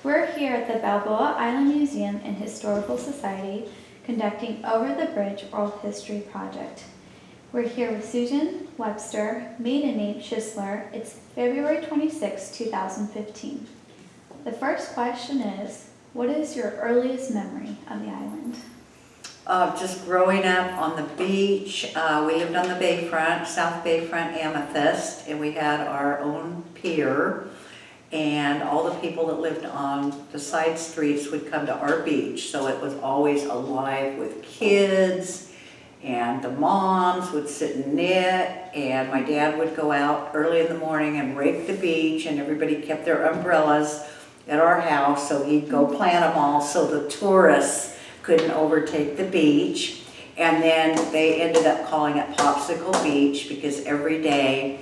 We're here at the Balboa Island Museum and Historical Society conducting Over the Bridge Oral History Project. We're here with Susan Webster, maiden name Schisler. It's February 26, 2015. The first question is, what is your earliest memory of the island? Just growing up on the beach. We lived on the bayfront, South Bayfront, Amethyst, and we had our own pier. And all the people that lived on the side streets would come to our beach. So it was always alive with kids, and the moms would sit and knit, and my dad would go out early in the morning and rake the beach, and everybody kept their umbrellas at our house, so he'd go plant them all so the tourists couldn't overtake the beach. And then they ended up calling it Popsicle Beach because every day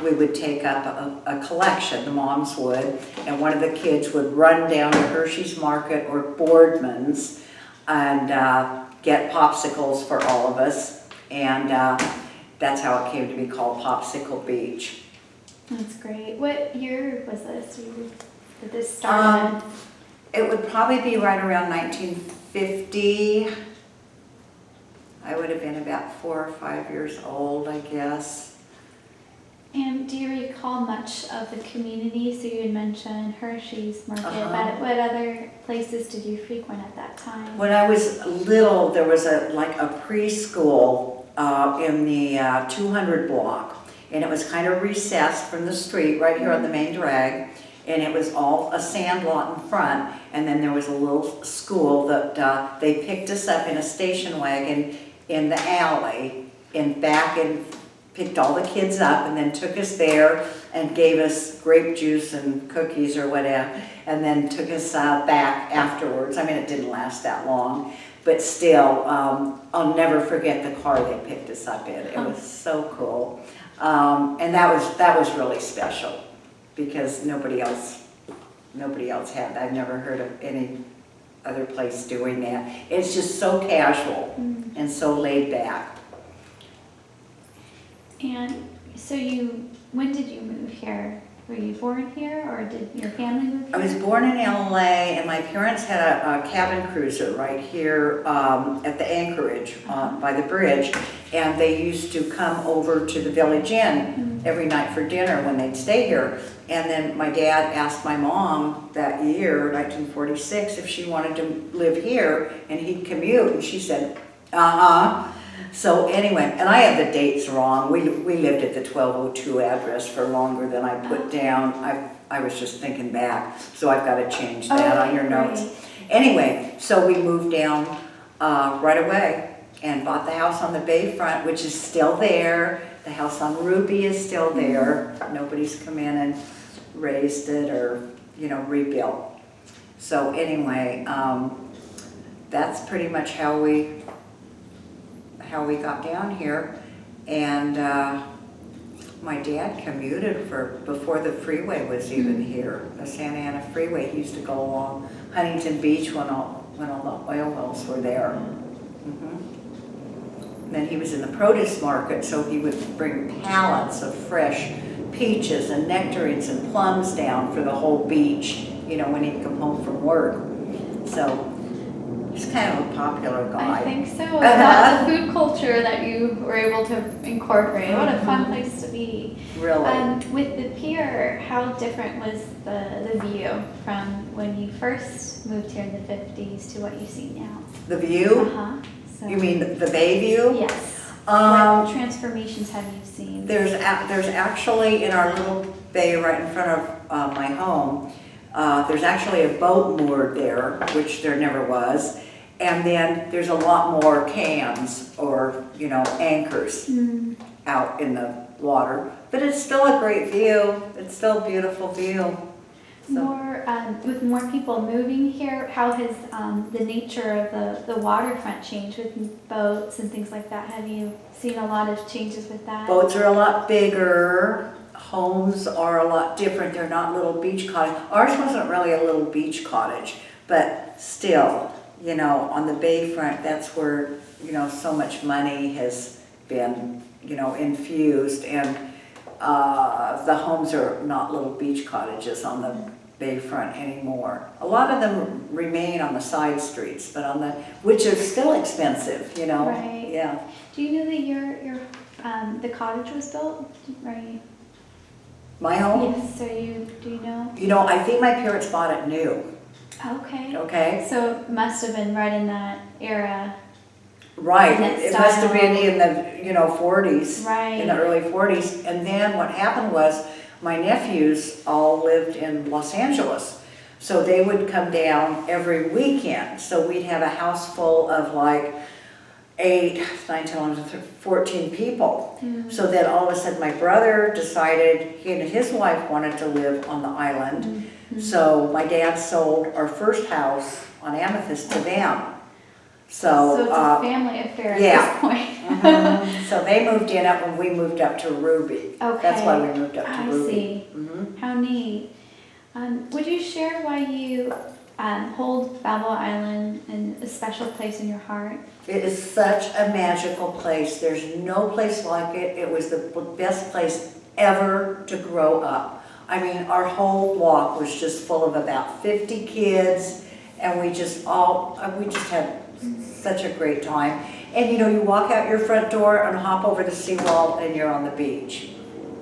we would take up a collection, the moms would, and one of the kids would run down to Hershey's Market or Boardman's and get popsicles for all of us, and that's how it came to be called Popsicle Beach. That's great. What year was this? Did this start? It would probably be right around 1950. I would have been about 4 or 5 years old, I guess. And do you recall much of the community? So you had mentioned Hershey's Market, but what other places did you frequent at that time? When I was little, there was a preschool in the 200 block, and it was kind of recessed from the street right here on the main drag, and it was all a sand lot in front, and then there was a little school that they picked us up in a station wagon in the alley and back and picked all the kids up and then took us there and gave us grape juice and cookies or whatever, and then took us back afterwards. I mean, it didn't last that long, but still, I'll never forget the car they picked us up in. It was so cool, and that was really special because nobody else had that. I've never heard of any other place doing that. It's just so casual and so laid back. And so when did you move here? Were you born here, or did your family move here? I was born in LA, and my parents had a cabin cruiser right here at the Anchorage by the bridge, and they used to come over to the Village Inn every night for dinner when they'd stay here. And then my dad asked my mom that year, 1946, if she wanted to live here, and he'd commute, and she said, uh-huh. So anyway, and I have the dates wrong. We lived at the 1202 address for longer than I put down. I was just thinking back, so I've got to change that on your notes. Right. Anyway, so we moved down right away and bought the house on the bayfront, which is still there. The house on Ruby is still there. Nobody's come in and raised it or, rebuilt. So anyway, that's pretty much how we got down here. And my dad commuted before the freeway was even here, the Santa Ana freeway. He used to go along Huntington Beach when all the oil wells were there. And then he was in the produce market, so he would bring pallets of fresh peaches and nectarines and plums down for the whole beach, when he'd come home from work. So he's kind of a popular guy. I think so. About the food culture that you were able to incorporate. What a fun place to be. Really. With the pier, how different was the view from when you first moved here in the 50s to what you see now? The view? So, You mean the bay view? Yes. What transformations have you seen? There's actually in our little bay right in front of my home, there's actually a boat moored there, which there never was. And then there's a lot more cans or, anchors out in the water. But it's still a great view. It's still a beautiful view. So. With more people moving here, how has the nature of the waterfront changed with boats and things like that? Have you seen a lot of changes with that? Boats are a lot bigger. Homes are a lot different. They're not little beach cottage. Ours wasn't really a little beach cottage, but still, on the bayfront, that's where, so much money has been, infused, and the homes are not little beach cottages on the Bayfront anymore. A lot of them remain on the side streets, but which are still expensive, you know? Right. Yeah. Do you know that the cottage was built? Right. My home? Yes. So do you know? You know, I think my parents bought it new. Okay. Okay. So it must have been right in that era. Right. In that It must have been style. in the 40s. Right. In the early 40s. And then what happened was my nephews all lived in Los Angeles. So they would come down every weekend. So we'd have a house full of like 8, 9, 10, 11, 14 people. Mm. So then all of a sudden my brother decided he and his wife wanted to live on the island. Mm-hmm. So my dad sold our first house on Amethyst to them. So it's a family affair at yeah. this point. Mhm. So they moved in up when we moved up to Ruby. Okay. That's why we moved up to I Ruby. see. Mhm. How neat. Would you share why you hold Balboa Island in a special place in your heart? It is such a magical place. There's no place like it. It was the best place ever to grow up. I mean, our whole block was just full of about 50 kids, and we just had such a great time. And you know, you walk out your front door and hop over the seawall and you're on the beach.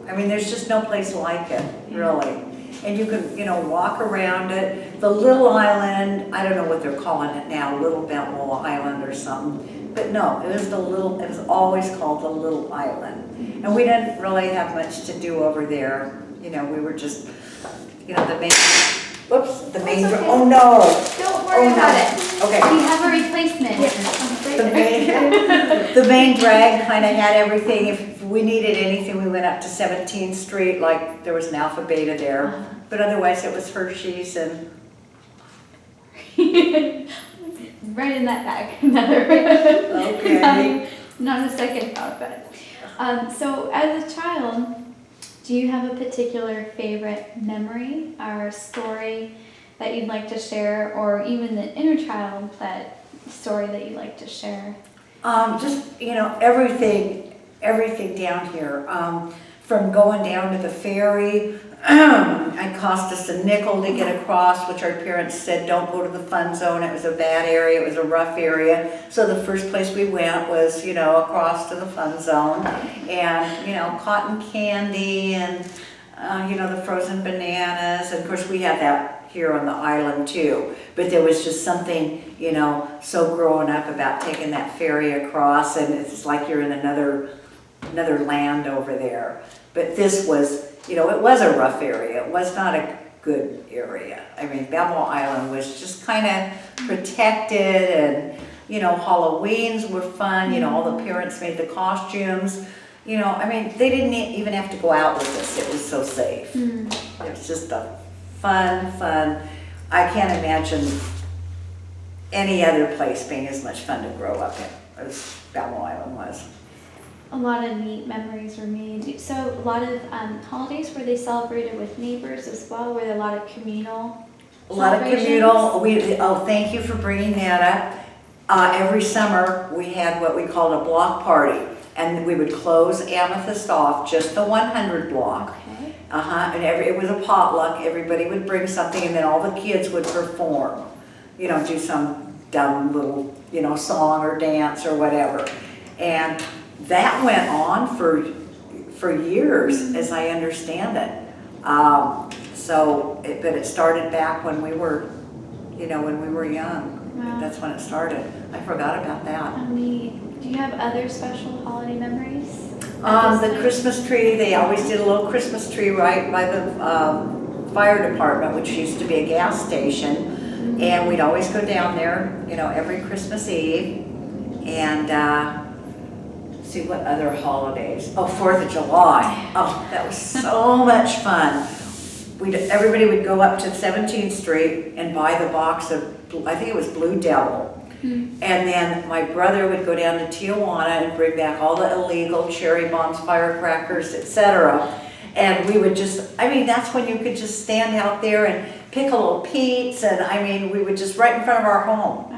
I mean, there's just no place like it, really. And you can, walk around it. The little island, I don't know what they're calling it now, Little Balboa Island or something. But no, it was always called the Little Island. And we didn't really have much to do over there. We were just, the main, okay. oh no. Don't worry about it. Okay. We have a replacement. The main drag kind of had everything. If we needed anything, we went up to 17th Street, like there was an Alpha Beta there. But otherwise it was Hershey's and... Right in that bag. Another. Okay. Not a second thought, but. So as a child, do you have a particular favorite memory or story that you'd like to share, or even the inner child story that you'd like to share? Everything down here. From going down to the ferry, it cost us a nickel to get across, which our parents said, don't go to the fun zone. It was a bad area, it was a rough area. So the first place we went was, across to the fun zone. And, cotton candy and, the frozen bananas. And of course we had that here on the island too. But there was just something, so growing up about taking that ferry across, and it's like you're in another land over there. But this was, it was a rough area. It was not a good area. I mean, Balboa Island was just kind of protected, and, Halloweens were fun. All the parents made the costumes. I mean, they didn't even have to go out with us. It was so safe. It was just a fun. I can't imagine any other place being as much fun to grow up in as Balboa Island was. A lot of neat memories were made. So a lot of holidays were they celebrated with neighbors as well? Were there a lot of communal A lot of communal. Thank you for bringing that up. Every summer we had what we called a block party, and we would close Amethyst off, just the 100 block. Okay. And it was a potluck. Everybody would bring something, and then all the kids would perform. Do some dumb little, song or dance or whatever. And that went on for years, as I understand it. But it started back when we were, when we were young. Wow. That's when it started. I forgot about that. Do you have other special holiday memories? The Christmas tree, they always did a little Christmas tree right by the fire department, which used to be a gas station. And we'd always go down there, every Christmas Eve. And see what other holidays. Oh, 4th of July. Oh, that was so much fun. Everybody would go up to 17th Street and buy the box of, I think it was Blue Devil. And then my brother would go down to Tijuana and bring back all the illegal cherry bombs, firecrackers, etc. And we would that's when you could just stand out there and pick a little Pete's, and we would just right in front of our home.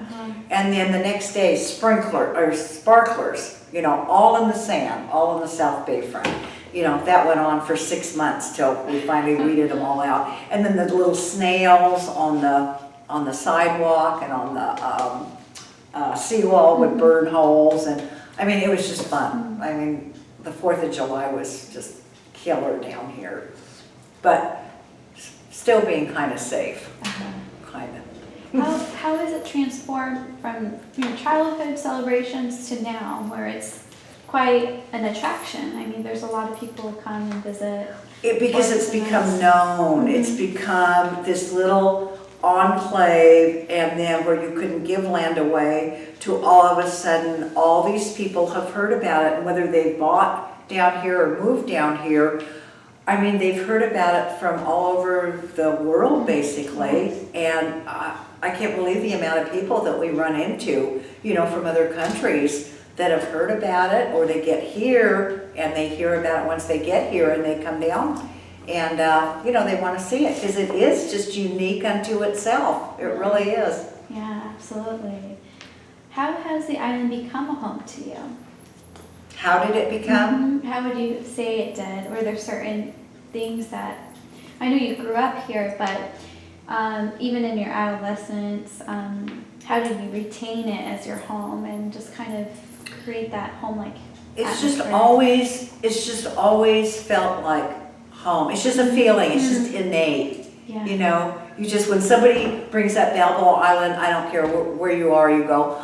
And then the next day, sparklers, all in the sand, all in the South Bay front. you know, that went on for 6 months till we finally weeded them all out. And then the little snails on the sidewalk and on the seawall would burn holes, and I mean, it was just fun. I mean, the 4th of July was just killer down here, but still being kind of safe, kind of. How has it transformed from your childhood celebrations to now, where it's quite an attraction? I mean, there's a lot of people who come and visit. Because it's become known. It's become this little enclave, and then where you couldn't give land away, to all of a sudden all these people have heard about it, and whether they bought down here or moved down here, I mean, they've heard about it from all over the world basically. And I can't believe the amount of people that we run into, you know, from other countries that have heard about it, or they get here and they hear about it once they get here and they come down. And, you know, they want to see it because it is just unique unto itself. It really is. Yeah, absolutely. How has the island become a home to you? How did it become? How would you say it did? Were there certain things that, I know you grew up here, but even in your adolescence, how did you retain it as your home and just kind of create that home-like atmosphere? It's just always felt like home. It's just a feeling. It's just innate. Yeah. You know, you just, when somebody brings up Balboa Island, I don't care where you are, you go,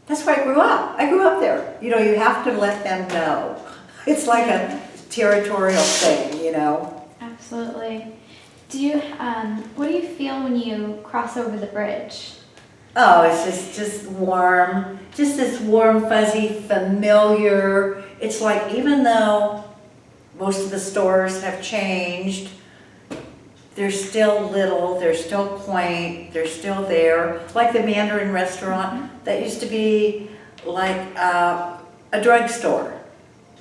that's where I grew up. I grew up there. You know, you have to let them know. It's like a territorial thing, you know. Absolutely. Do you, what do you feel when you cross over the bridge? Oh, it's just warm. Just this warm, fuzzy, familiar. It's like, even though most of the stores have changed, they're still little, they're still quaint, they're still there. Like the Mandarin restaurant, that used to be like a drugstore,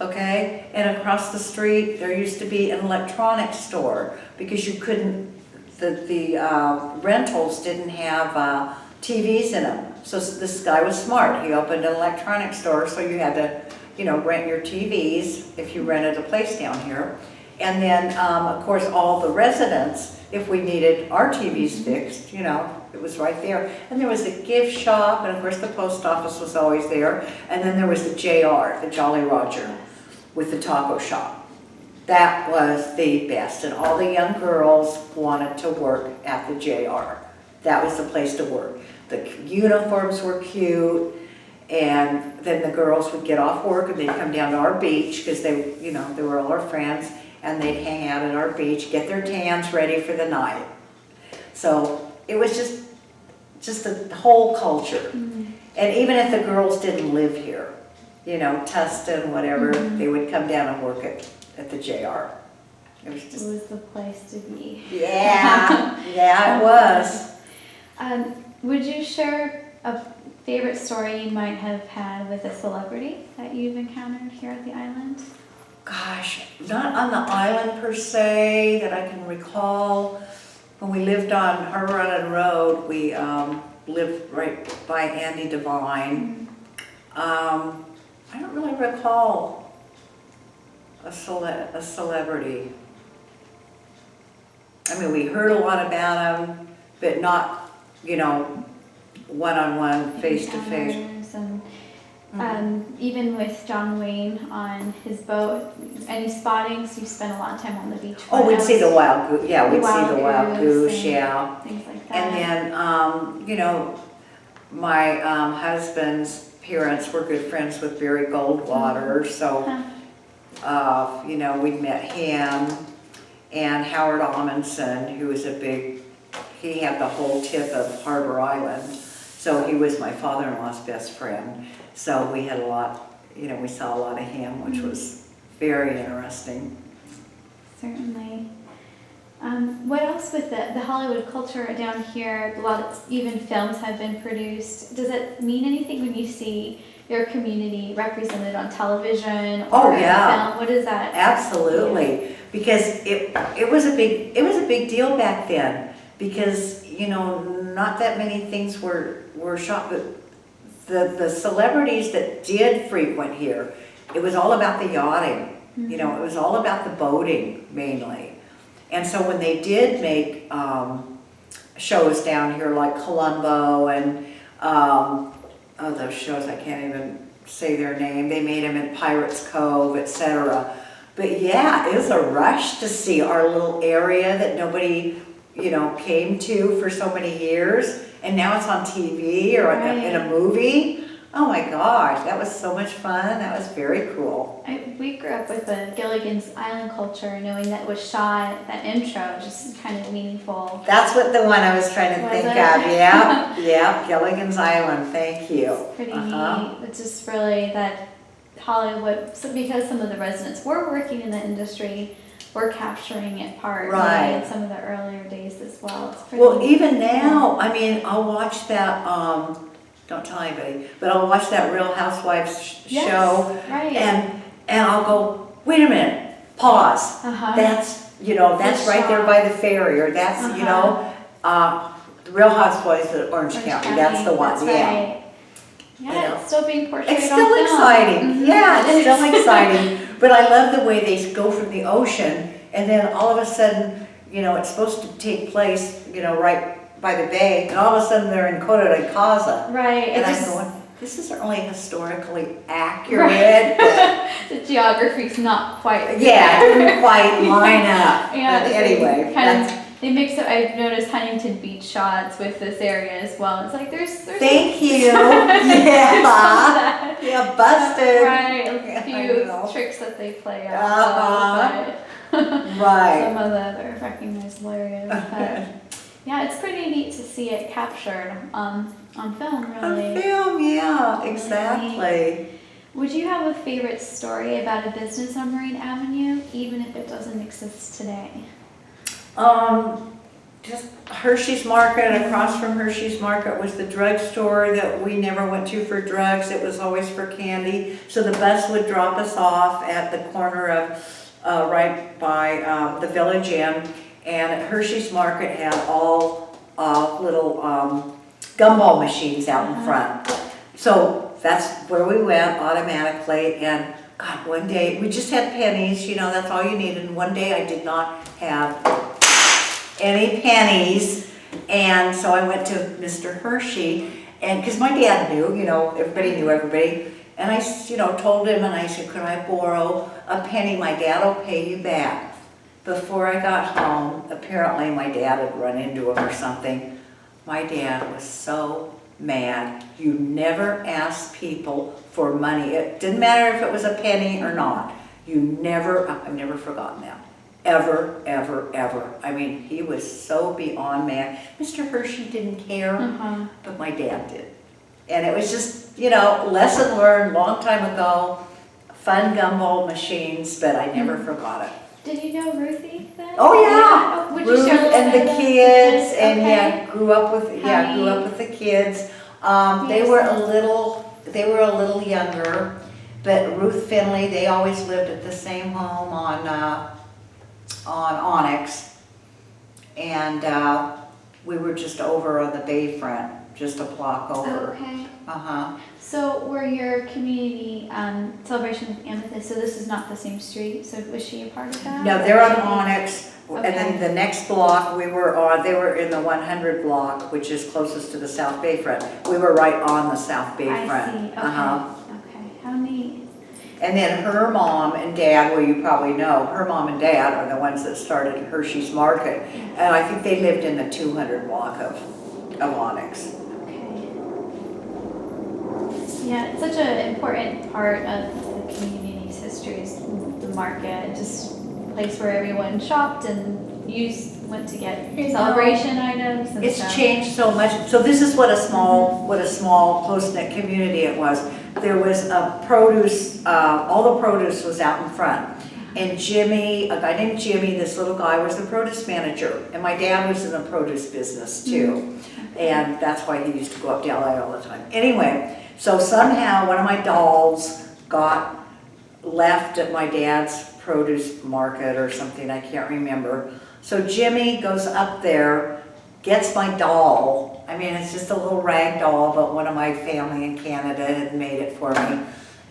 okay? And across the street, there used to be an electronics store, because you couldn't, the rentals didn't have TVs in them. So this guy was smart. He opened an electronics store, so you had to, you know, rent your TVs if you rented a place down here. And then, of course, all the residents, if we needed our TVs fixed, you know, it was right there. And there was a gift shop, and of course the post office was always there. And then there was the JR, the Jolly Roger, with the taco shop. That was the best, and all the young girls wanted to work at the JR. That was the place to work. The uniforms were cute, and then the girls would get off work and they'd come down to our beach, because they, you know, they were all our friends, and they'd hang out at our beach, get their tans ready for the night. So it was just a whole culture. And even if the girls didn't live here, you know, Tustin, whatever, they would come down and work at the JR. It was just... It was the place to be. Yeah, yeah, it was. Would you share a favorite story you might have had with a celebrity that you've encountered here at the island? Gosh, not on the island per se that I can recall. When we lived on Harbor Island Road, we lived right by Andy Devine. I don't really recall a celebrity. I mean, we heard a lot about him, but not, you know, one-on-one, face-to-face. And even with John Wayne on his boat, any spottings? You spent a lot of time on the beach. Oh, we'd see the wild goose. Yeah, we'd see the wild goose, yeah. Things like that. And then, you know, my husband's parents were good friends with Barry Goldwater, so, you know, we'd met him. And Howard Amundsen, who was he had the whole tip of Harbor Island. So he was my father-in-law's best friend. So we had a lot, you know, we saw a lot of him, which was very interesting. Certainly. What else with the Hollywood culture down here? A lot of even films have been produced. Does it mean anything when you see your community represented on television or in film? What is that? Absolutely. Yeah. Because it was a big deal back then, because, you know, not that many things were shot, but the celebrities that did frequent here, it was all about the yachting. You know, it was all about the boating mainly. And so when they did make shows down here like Columbo and those shows, I can't even say their name, they made them in Pirates Cove, etc. But yeah, it was a rush to see our little area that nobody, you know, came to for so many years. And now it's on TV or in a movie. Oh my gosh, that was so much fun. That was very cool. We grew up with the Gilligan's Island culture, knowing that it was shot, that intro, just kind of meaningful. That's what the one I was trying to think of. Yeah, yeah, Gilligan's Island, thank you. It's pretty neat. It's just really that Hollywood, because some of the residents were working in the industry, we're capturing it part in some of the earlier days as well. It's pretty neat. Even now, I mean, I'll watch that, don't tell anybody, but I'll watch that Real Housewives show. Right. And I'll go, wait a minute, pause. That's, you know, that's right there by the ferry, or that's, you know, the Real Housewives of Orange County, that's the one, that's yeah. Right. Yeah, it's still being portrayed It's on still film. exciting, yeah, it's still exciting. But I love the way they go from the ocean, and then all of a sudden, you know, it's supposed to take place, you know, right by the bay, and all of a sudden they're in Cottage. Right. And I'm going, this isn't really historically accurate. The geography's not quite. Yeah, it didn't quite line up. Yeah, but anyway, they mix up. I've noticed Huntington Beach shots with this area as well. It's like there's thank you. Yeah. Yeah, busted. Right, a few tricks that they play out. Right. Some of the other recognized areas. But yeah, it's pretty neat to see it captured on film, really. On film, yeah, exactly. Would you have a favorite story about a business on Marine Avenue, even if it doesn't exist today? Just Hershey's Market. Across from Hershey's Market was the drugstore that we never went to for drugs. It was always for candy. So the bus would drop us off at the corner of right by the Village Inn, and Hershey's Market had all little gumball machines out in front. So that's where we went automatically. And God, one day we just had pennies. You know, that's all you needed. And one day I did not have any pennies, and so I went to Mr. Hershey, and because my dad knew, you know, everybody knew everybody, and I, you know, told him, and I said, could I borrow a penny? My dad will pay you back. Before I got home, apparently my dad had run into him or something. My dad was so mad. You never ask people for money. It didn't matter if it was a penny or not. You never, I've never forgotten that. Ever, ever, ever. I mean, he was so beyond mad. Mr. Hershey didn't care, but my dad did. And it was just, you know, lesson learned long time ago, fun gumball machines, but I never forgot it. Did you know Ruthie then? Oh yeah, Would Ruth you share a little and bit the of kids, and okay. grew up with the kids. They were a little younger, but Ruth Finley, they always lived at the same home on Onyx, and we were just over on the bayfront, just a block over. Okay. Uh-huh. So were your community celebrations with Amethyst, so this is not the same street, so was she a part of that? No, they're on Onyx, Okay. and then the next block we were on, they were in the 100 block, which is closest to the South Bayfront. We were right on the South Bayfront. I see, okay. Okay, how neat. And then her mom and dad, well, you probably know, her mom and dad are the ones that started Hershey's Market. And I think they lived in the 200 block of Onyx. Okay. Yeah, it's such an important part of the community's history is the market, just a place where everyone shopped and went to get celebration items and It's stuff. changed so much. So this is what a small, close-knit community it was. There was a produce, all the produce was out in front. And Jimmy, a guy named Jimmy, this little guy was the produce manager. And my dad was in the produce business too. And that's why he used to go up to LA all the time. Anyway, so somehow one of my dolls got left at my dad's produce market or something, I can't remember. So Jimmy goes up there, gets my doll. I mean, it's just a little rag doll, but one of my family in Canada had made it for me.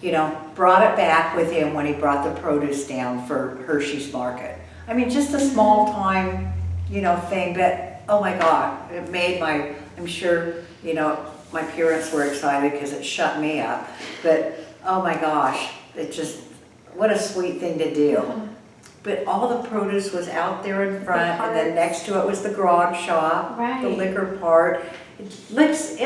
you know, brought it back with him when he brought the produce down for Hershey's Market. I mean, just a small time, you know, thing, but oh my God, it made I'm sure, you know, my parents were excited because it shut me up, but oh my gosh, what a sweet thing to do. But all the produce was out there in front, and then next to it was the grog shop, the liquor part. It looks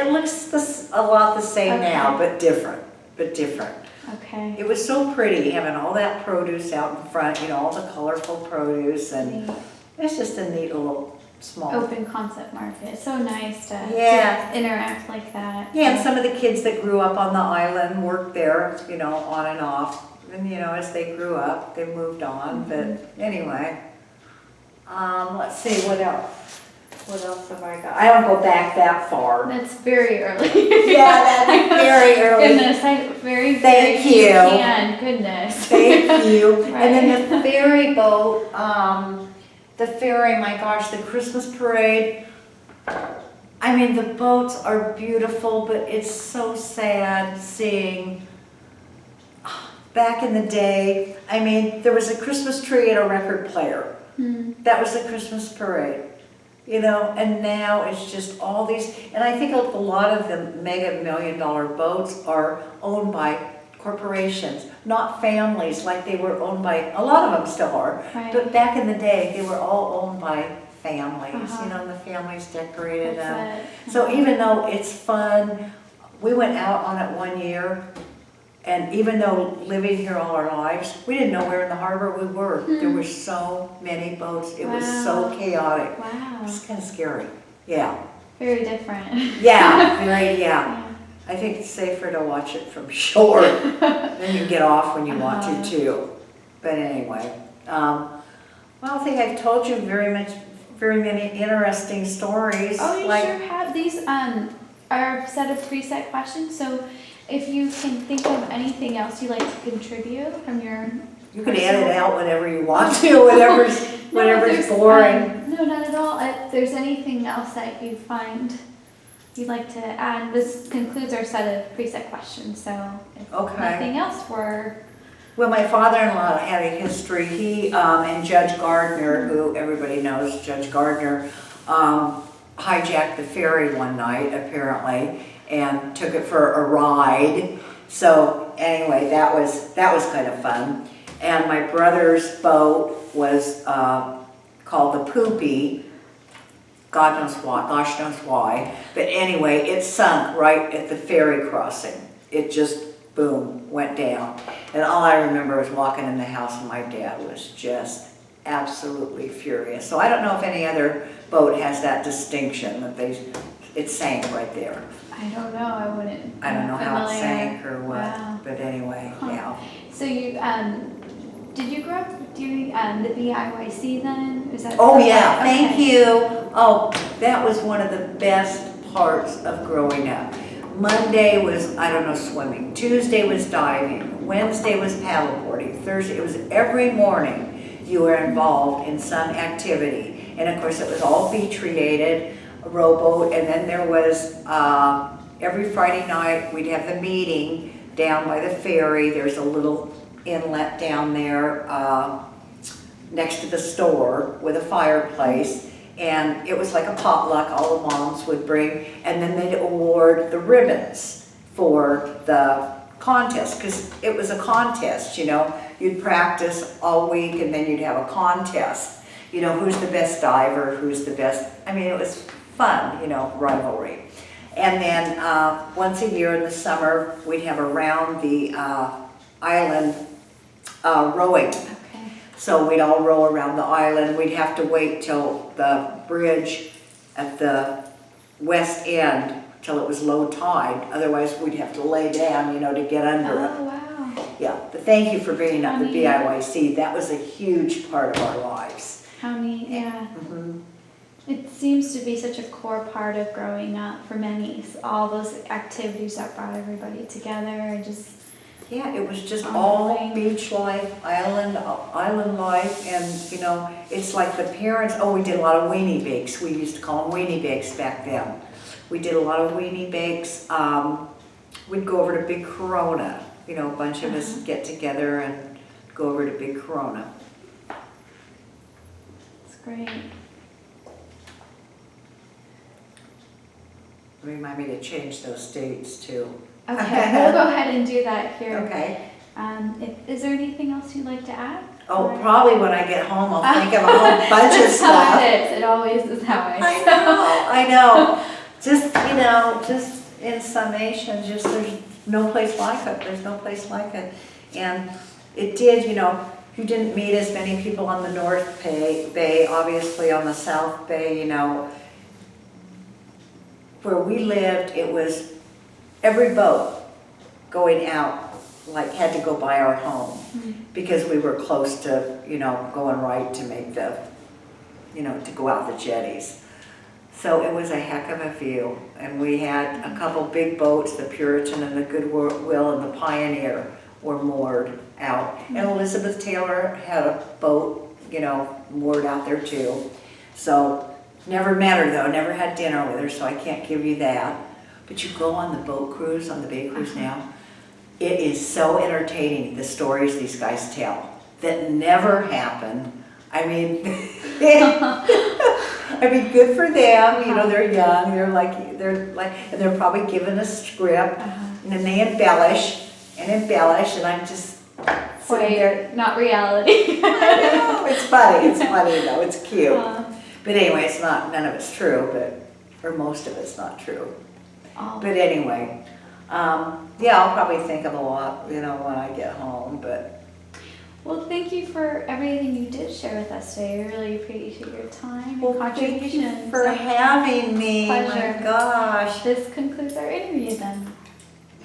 a lot the same now, but different. Okay. It was so pretty having all that produce out in front, you know, all the colorful produce, and it's just a neat little small open concept market. It's so nice to interact like that. Yeah, and some of the kids that grew up on the island worked there, you know, on and off. And you know, as they grew up, they moved on. But anyway, let's see what else. What else have I got? I don't go back that far. That's very early. Yeah, that's very early. Goodness, Thank you. Goodness. Thank you. And then the ferry boat, the ferry, my gosh, the Christmas parade. I mean, the boats are beautiful, but it's so sad seeing back in the day. I mean, there was a Christmas tree and a record player. That was the Christmas parade. You know, and now it's just all these, and I think a lot of the mega million-dollar boats are owned by corporations, not families like they were owned by, a lot of them still are, but back in the day, they were all owned by families, you know, and the families decorated them. So even though it's fun, we went out on it one year, and even though living here all our lives, we didn't know where in the harbor we were. There were so many boats. It was so chaotic. Wow. It was kind of scary. Yeah. Very different. Yeah. I think it's safer to watch it from shore. Then you get off when you want to too. But anyway, well, I think I've told you very many interesting stories. Oh, you sure have. These are a set of preset questions, so if you can think of anything else you'd like to contribute from your... You can edit out whatever you want to, whatever's boring. No, not at all. If there's anything else that you find you'd like to add, this concludes our set of preset questions, so if nothing else, Well, my father-in-law had a history. He and Judge Gardner, who everybody knows, Judge Gardner, hijacked the ferry one night, apparently, and took it for a ride. So anyway, that was kind of fun. And my brother's boat was called the Poopy. God knows why, gosh knows why. But anyway, it sunk right at the ferry crossing. It just, boom, went down. And all I remember was walking in the house and my dad was just absolutely furious. So I don't know if any other boat has that distinction that it sank right there. I don't know. I don't know how it sank or what. Wow. But anyway, yeah. So you did you grow up doing the BIYC then? Is that? Oh yeah, thank you. Oh, that was one of the best parts of growing up. Monday was, I don't know, swimming. Tuesday was diving. Wednesday was paddleboarding. Thursday, it was every morning you were involved in some activity. And of course it was all beach related, a rowboat, and then there was, every Friday night we'd have the meeting down by the ferry. There's a little inlet down there next to the store with a fireplace. And it was like a potluck, all the moms would bring, and then they'd award the ribbons for the contest, because it was a contest, you know. You'd practice all week and then you'd have a contest. You know, who's the best diver, who's the best, I mean, it was fun, you know, rivalry. And then once a year in the summer, we'd have around the island rowing. Okay. So we'd all row around the island. We'd have to wait till the bridge at the west end till it was low tide. Otherwise, we'd have to lay down, you know, to get under it. Oh, wow. Yeah, but thank you for bringing up the BIYC. That was a huge part of our lives. How neat, yeah. Mm-hmm. It seems to be such a core part of growing up for many. All those activities that brought everybody together and just... Yeah, it was just all beach life, island life, and you know, it's like the parents, we did a lot of weenie bakes. We used to call them weenie bakes back then. We did a lot of weenie bakes. We'd go over to Big Corona you know, a bunch of us get together and go over to Big Corona. It's great. Remind me to change those dates too. Okay, we'll go ahead and do that here. Okay. Is there anything else you'd like to add? Oh, Or- probably when I get home, I'll think of a whole bunch of That's how stuff. it is. It always is that way. I know. Just, you know, just in summation, just there's no place like it. There's no place like it. And it did, you know, you didn't meet as many people on the North Bay, obviously on the South Bay, you know. Where we lived, it was every boat going out, like had to go by our home because we were close to, you know, going right to make the, you know, to go out the jetties. So it was a heck of a view. And we had a couple big boats, the Puritan and the Goodwill and the Pioneer were moored out. And Elizabeth Taylor had a boat, you know, moored out there too. So never met her though, never had dinner with her, so I can't give you that. But you go on the boat cruise, on the bay cruise now, it is so entertaining, the stories these guys tell that never happen. I mean, good for them, you know, they're young, and they're probably given a script, and then they embellish, and I'm just sitting there. Not reality. I know, it's funny though, it's cute. But anyway, it's not, none of it's true, or most of it's not true. But anyway, yeah, I'll probably think of a lot, you know, when I get home, but. Well, thank you for everything you did share with us today. I really appreciate your time Well, and contributions. thank you for having me. Pleasure. My gosh. This concludes our interview then.